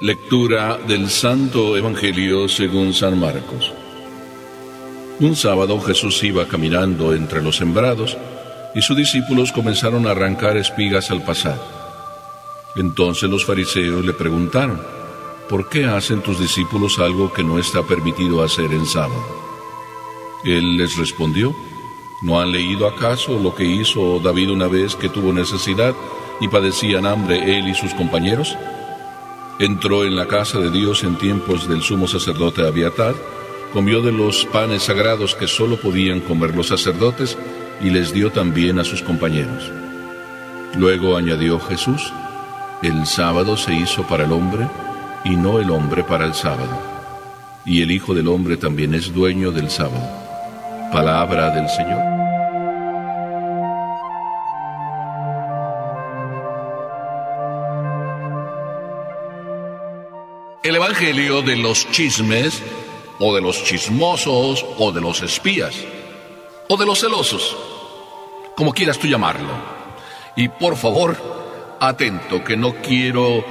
Lectura del Santo Evangelio según San Marcos. Un sábado Jesús iba caminando entre los sembrados y sus discípulos comenzaron a arrancar espigas al pasar. Entonces los fariseos le preguntaron: ¿por qué hacen tus discípulos algo que no está permitido hacer en sábado? Él les respondió: ¿no han leído acaso lo que hizo David una vez que tuvo necesidad y padecían hambre él y sus compañeros? Entró en la casa de Dios en tiempos del sumo sacerdote Abiatar, comió de los panes sagrados que solo podían comer los sacerdotes y les dio también a sus compañeros. Luego añadió Jesús: el sábado se hizo para el hombre y no el hombre para el sábado. Y el Hijo del Hombre también es dueño del sábado. Palabra del Señor. El Evangelio de los chismes, o de los chismosos, o de los espías, o de los celosos, como quieras tú llamarlo. Y por favor, atento, que no quiero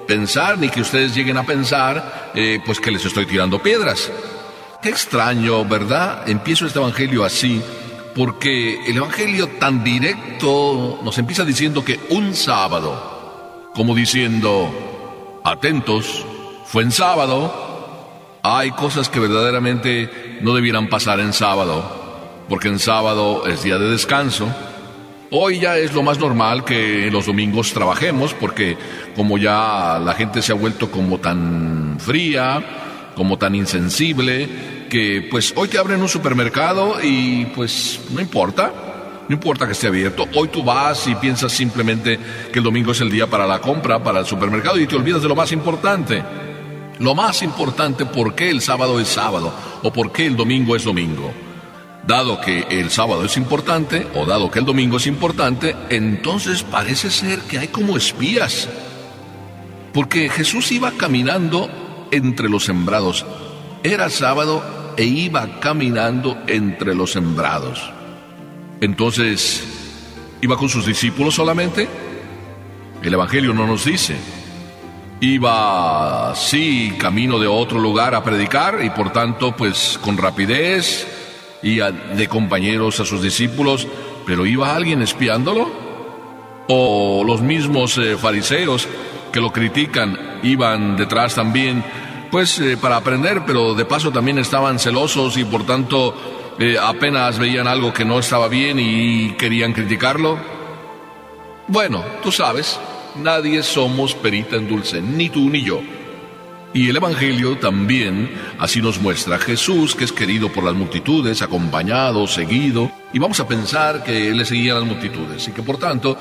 pensar, ni que ustedes lleguen a pensar, pues que les estoy tirando piedras. Qué extraño, ¿verdad? Empiezo este Evangelio así, porque el Evangelio tan directo nos empieza diciendo que un sábado, como diciendo: atentos, fue en sábado. Hay cosas que verdaderamente no debieran pasar en sábado, porque en sábado es día de descanso. Hoy ya es lo más normal que los domingos trabajemos, porque como ya la gente se ha vuelto como tan fría, como tan insensible, que pues hoy te abren un supermercado y pues no importa que esté abierto. Hoy tú vas y piensas simplemente que el domingo es el día para la compra, para el supermercado, y te olvidas de lo más importante. Lo más importante, ¿por qué el sábado es sábado? ¿O por qué el domingo es domingo? Dado que el sábado es importante, o dado que el domingo es importante, entonces parece ser que hay como espías. Porque Jesús iba caminando entre los sembrados. Era sábado e iba caminando entre los sembrados. Entonces, ¿iba con sus discípulos solamente? El Evangelio no nos dice. Iba, sí, camino de otro lugar a predicar, y por tanto, pues con rapidez y de compañeros a sus discípulos. ¿Pero iba alguien espiándolo? ¿O los mismos fariseos que lo critican iban detrás también, pues para aprender, pero de paso también estaban celosos y por tanto apenas veían algo que no estaba bien y querían criticarlo? Bueno, tú sabes, nadie somos perita en dulce, ni tú ni yo. Y el Evangelio también así nos muestra a Jesús, que es querido por las multitudes, acompañado, seguido, y vamos a pensar que le seguían las multitudes, y que por tanto,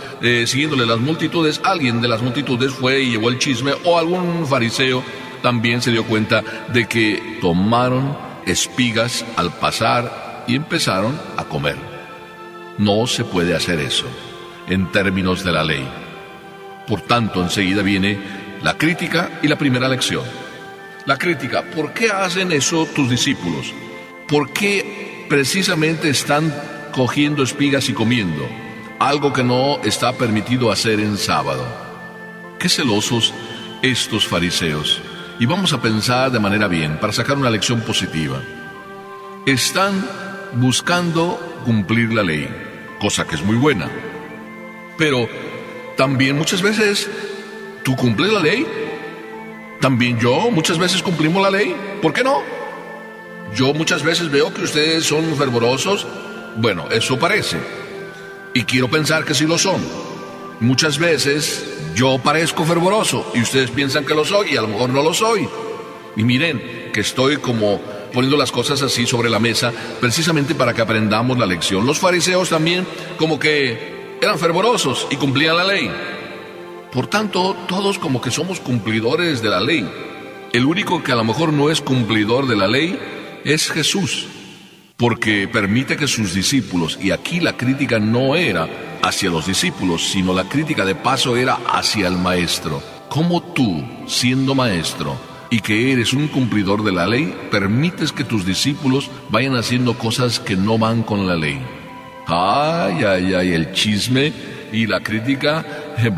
siguiéndole las multitudes, alguien de las multitudes fue y llevó el chisme, o algún fariseo también se dio cuenta de que tomaron espigas al pasar y empezaron a comer. No se puede hacer eso en términos de la ley. Por tanto, enseguida viene la crítica y la primera lección. La crítica: ¿por qué hacen eso tus discípulos? ¿Por qué precisamente están cogiendo espigas y comiendo? Algo que no está permitido hacer en sábado. Qué celosos estos fariseos. Y vamos a pensar de manera bien, para sacar una lección positiva. Están buscando cumplir la ley, cosa que es muy buena. Pero también muchas veces tú cumples la ley. También yo muchas veces cumplimos la ley. ¿Por qué no? Yo muchas veces veo que ustedes son fervorosos. Bueno, eso parece. Y quiero pensar que sí lo son. Muchas veces yo parezco fervoroso y ustedes piensan que lo soy y a lo mejor no lo soy. Y miren que estoy como poniendo las cosas así sobre la mesa precisamente para que aprendamos la lección. Los fariseos también como que eran fervorosos y cumplían la ley. Por tanto, todos como que somos cumplidores de la ley. El único que a lo mejor no es cumplidor de la ley es Jesús, porque permite que sus discípulos, y aquí la crítica no era hacia los discípulos, sino la crítica de paso era hacia el maestro. ¿Cómo tú, siendo maestro y que eres un cumplidor de la ley, permites que tus discípulos vayan haciendo cosas que no van con la ley? Ay, el chisme y la crítica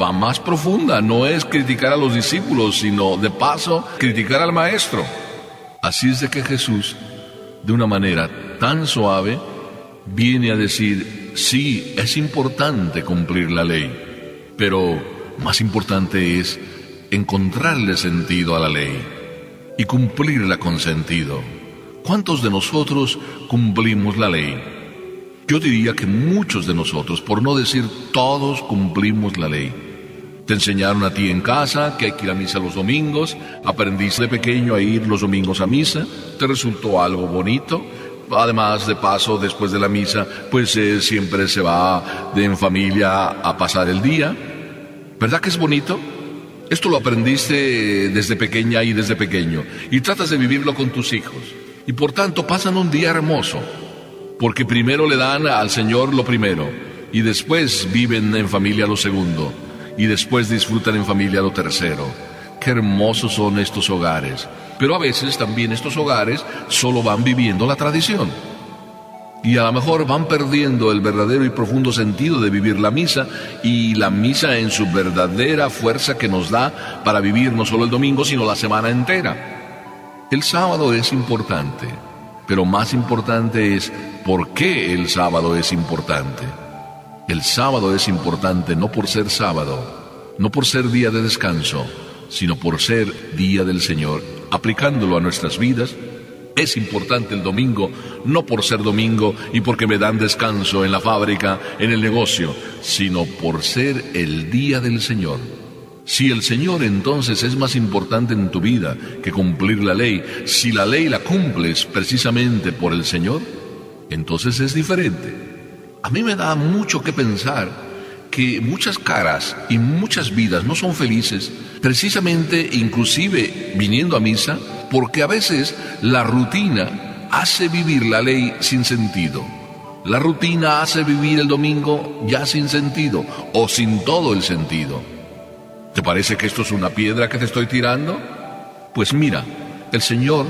va más profunda. No es criticar a los discípulos, sino de paso criticar al maestro. Así es de que Jesús, de una manera tan suave, viene a decir: sí, es importante cumplir la ley, pero más importante es encontrarle sentido a la ley y cumplirla con sentido. ¿Cuántos de nosotros cumplimos la ley? Yo diría que muchos de nosotros, por no decir todos, cumplimos la ley. Te enseñaron a ti en casa que hay que ir a misa los domingos, aprendiste de pequeño a ir los domingos a misa, te resultó algo bonito. Además, de paso, después de la misa, pues siempre se va en familia a pasar el día. ¿Verdad que es bonito? Esto lo aprendiste desde pequeña y desde pequeño, y tratas de vivirlo con tus hijos. Y por tanto pasan un día hermoso, porque primero le dan al Señor lo primero, y después viven en familia lo segundo, y después disfrutan en familia lo tercero. Qué hermosos son estos hogares. Pero a veces también estos hogares solo van viviendo la tradición, y a lo mejor van perdiendo el verdadero y profundo sentido de vivir la misa, y la misa en su verdadera fuerza que nos da para vivir no solo el domingo, sino la semana entera. El sábado es importante, pero más importante es por qué el sábado es importante. El sábado es importante no por ser sábado, no por ser día de descanso, sino por ser día del Señor. Aplicándolo a nuestras vidas, es importante el domingo, no por ser domingo y porque me dan descanso en la fábrica, en el negocio, sino por ser el día del Señor. Si el Señor entonces es más importante en tu vida que cumplir la ley, si la ley la cumples precisamente por el Señor, entonces es diferente. A mí me da mucho que pensar que muchas caras y muchas vidas no son felices, precisamente inclusive viniendo a misa, porque a veces la rutina hace vivir la ley sin sentido. La rutina hace vivir el domingo ya sin sentido, o sin todo el sentido. ¿Te parece que esto es una piedra que te estoy tirando? Pues mira, el Señor,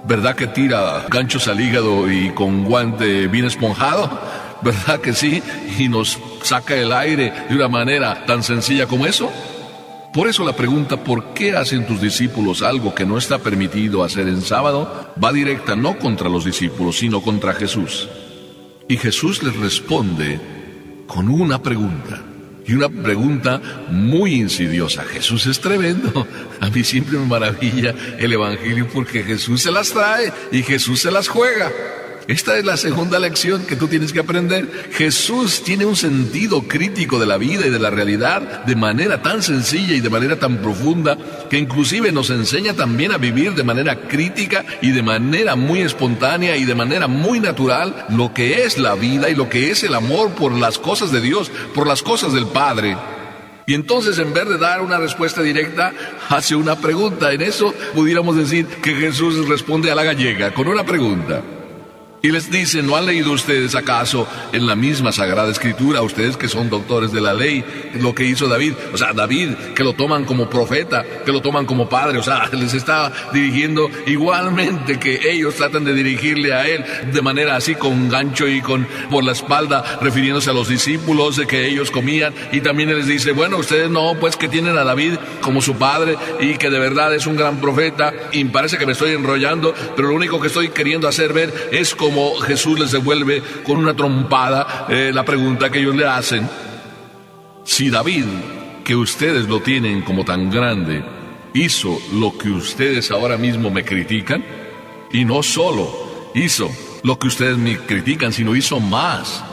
¿verdad que tira ganchos al hígado y con guante bien esponjado? ¿Verdad que sí? Y nos saca el aire de una manera tan sencilla como eso. Por eso la pregunta, ¿por qué hacen tus discípulos algo que no está permitido hacer en sábado?, va directa no contra los discípulos, sino contra Jesús. Y Jesús les responde con una pregunta, y una pregunta muy insidiosa. Jesús es tremendo. A mí siempre me maravilla el Evangelio porque Jesús se las trae y Jesús se las juega. Esta es la segunda lección que tú tienes que aprender. Jesús tiene un sentido crítico de la vida y de la realidad de manera tan sencilla y de manera tan profunda que inclusive nos enseña también a vivir de manera crítica y de manera muy espontánea y de manera muy natural lo que es la vida y lo que es el amor por las cosas de Dios, por las cosas del Padre. Y entonces, en vez de dar una respuesta directa, hace una pregunta. En eso pudiéramos decir que Jesús responde a la gallega con una pregunta. Y les dice: ¿no han leído ustedes acaso en la misma Sagrada Escritura, ustedes que son doctores de la ley, lo que hizo David? O sea, David, que lo toman como profeta, que lo toman como padre, o sea, les está dirigiendo igualmente que ellos tratan de dirigirle a él de manera así con gancho y por la espalda, refiriéndose a los discípulos de que ellos comían. Y también les dice: bueno, ustedes no, pues que tienen a David como su padre y que de verdad es un gran profeta. Y parece que me estoy enrollando, pero lo único que estoy queriendo hacer ver es como Jesús les devuelve con una trompada la pregunta que ellos le hacen. Si David, que ustedes lo tienen como tan grande, hizo lo que ustedes ahora mismo me critican, y no solo hizo lo que ustedes me critican, sino hizo más.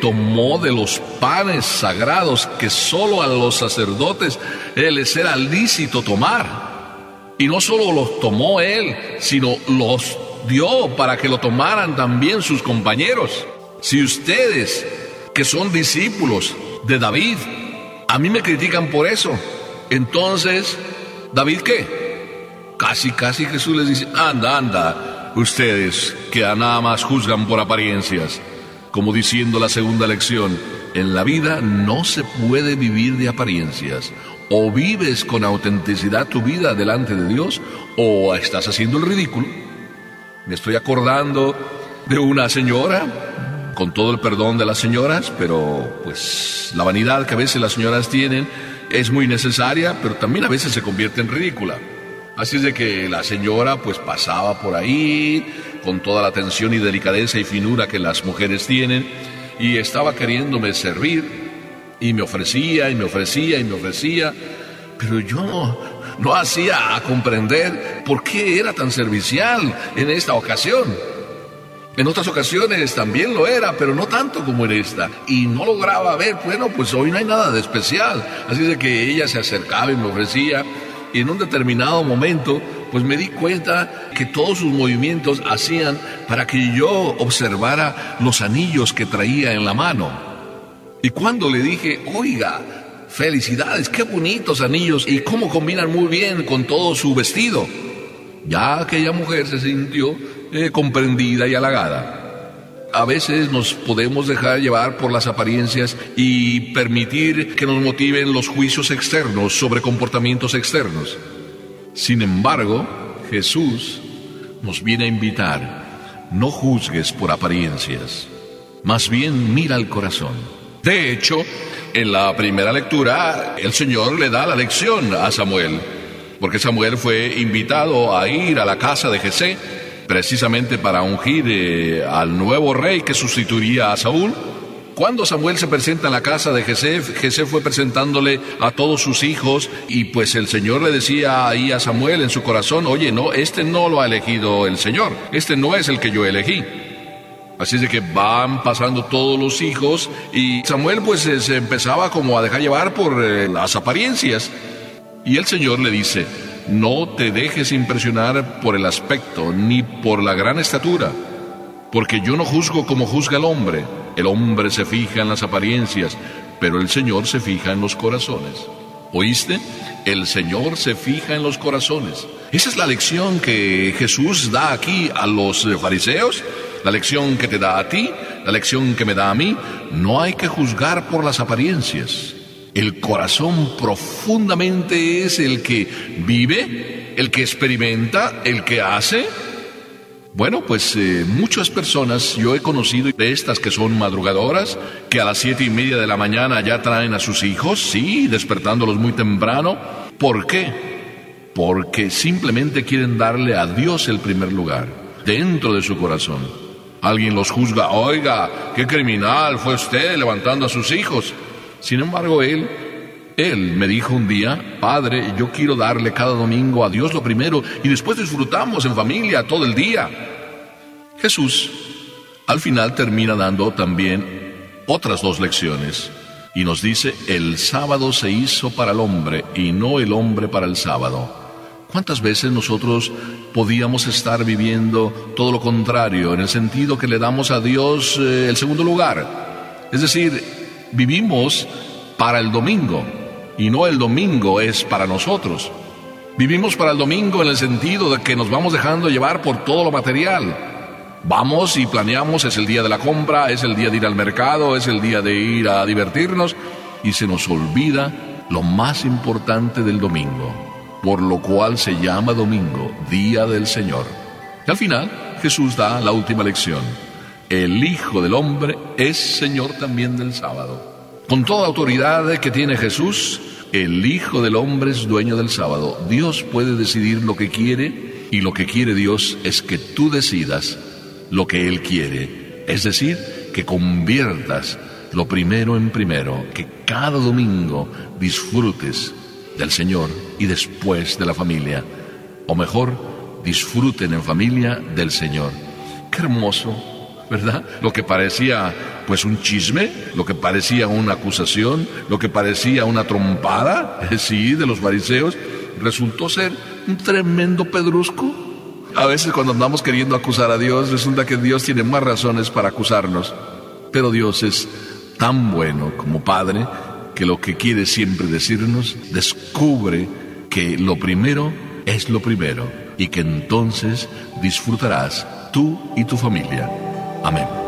Tomó de los panes sagrados que solo a los sacerdotes les era lícito tomar. Y no solo los tomó él, sino los dio para que lo tomaran también sus compañeros. Si ustedes, que son discípulos de David, a mí me critican por eso, entonces, ¿David qué? Casi Jesús les dice: anda, ustedes que nada más juzgan por apariencias. Como diciendo la segunda lección, en la vida no se puede vivir de apariencias. O vives con autenticidad tu vida delante de Dios, o estás haciendo el ridículo. Me estoy acordando de una señora con todo el perdón de las señoras, pero pues la vanidad que a veces las señoras tienen es muy necesaria, pero también a veces se convierte en ridícula. Así es de que la señora pues pasaba por ahí con toda la atención y delicadeza y finura que las mujeres tienen, y estaba queriéndome servir, y me ofrecía, y me ofrecía, y me ofrecía, pero yo no hacía a comprender por qué era tan servicial en esta ocasión. En otras ocasiones también lo era, pero no tanto como en esta. Y no lograba ver, bueno, pues hoy no hay nada de especial. Así de que ella se acercaba y me ofrecía. Y en un determinado momento, pues me di cuenta que todos sus movimientos hacían para que yo observara los anillos que traía en la mano. Y cuando le dije, oiga, felicidades, qué bonitos anillos y cómo combinan muy bien con todo su vestido, ya aquella mujer se sintió comprendida y halagada. A veces nos podemos dejar llevar por las apariencias y permitir que nos motiven los juicios externos sobre comportamientos externos. Sin embargo, Jesús nos viene a invitar: no juzgues por apariencias, más bien mira al corazón. De hecho, en la primera lectura, el Señor le da la lección a Samuel, porque Samuel fue invitado a ir a la casa de Jesé, precisamente para ungir al nuevo rey que sustituiría a Saúl. Cuando Samuel se presenta en la casa de Jesé, Jesé fue presentándole a todos sus hijos, y pues el Señor le decía ahí a Samuel en su corazón: oye, no, este no lo ha elegido el Señor, este no es el que yo elegí. Así es de que van pasando todos los hijos, y Samuel pues se empezaba como a dejar llevar por las apariencias. Y el Señor le dice: no te dejes impresionar por el aspecto ni por la gran estatura, porque yo no juzgo como juzga el hombre. El hombre se fija en las apariencias, pero el Señor se fija en los corazones. ¿Oíste? El Señor se fija en los corazones. Esa es la lección que Jesús da aquí a los fariseos, la lección que te da a ti, la lección que me da a mí. No hay que juzgar por las apariencias. El corazón profundamente es el que vive, el que experimenta, el que hace. Bueno, pues muchas personas yo he conocido de estas que son madrugadoras, que a las 7:30 de la mañana ya traen a sus hijos, sí, despertándolos muy temprano. ¿Por qué? Porque simplemente quieren darle a Dios el primer lugar, dentro de su corazón. Alguien los juzga: oiga, qué criminal fue usted levantando a sus hijos. Sin embargo, él me dijo un día: padre, yo quiero darle cada domingo a Dios lo primero, y después disfrutamos en familia todo el día. Jesús al final termina dando también otras dos lecciones, y nos dice: el sábado se hizo para el hombre y no el hombre para el sábado. ¿Cuántas veces nosotros podíamos estar viviendo todo lo contrario, en el sentido que le damos a Dios el segundo lugar? Es decir, vivimos para el domingo, y no el domingo es para nosotros. Vivimos para el domingo en el sentido de que nos vamos dejando llevar por todo lo material. Vamos y planeamos, es el día de la compra, es el día de ir al mercado, es el día de ir a divertirnos, y se nos olvida lo más importante del domingo, por lo cual se llama domingo, día del Señor. Y al final, Jesús da la última lección: el Hijo del Hombre es Señor también del sábado. Con toda autoridad que tiene Jesús, el Hijo del Hombre es dueño del sábado. Dios puede decidir lo que quiere, y lo que quiere Dios es que tú decidas lo que Él quiere. Es decir, que conviertas lo primero en primero, que cada domingo disfrutes del Señor y después de la familia. O mejor, disfruten en familia del Señor. Qué hermoso, ¿verdad? Lo que parecía pues un chisme, lo que parecía una acusación, lo que parecía una trompada, sí, de los fariseos, resultó ser un tremendo pedrusco. A veces cuando andamos queriendo acusar a Dios, resulta que Dios tiene más razones para acusarnos. Pero Dios es tan bueno como Padre, que lo que quiere siempre decirnos: descubre que lo primero es lo primero, y que entonces disfrutarás tú y tu familia. Amén.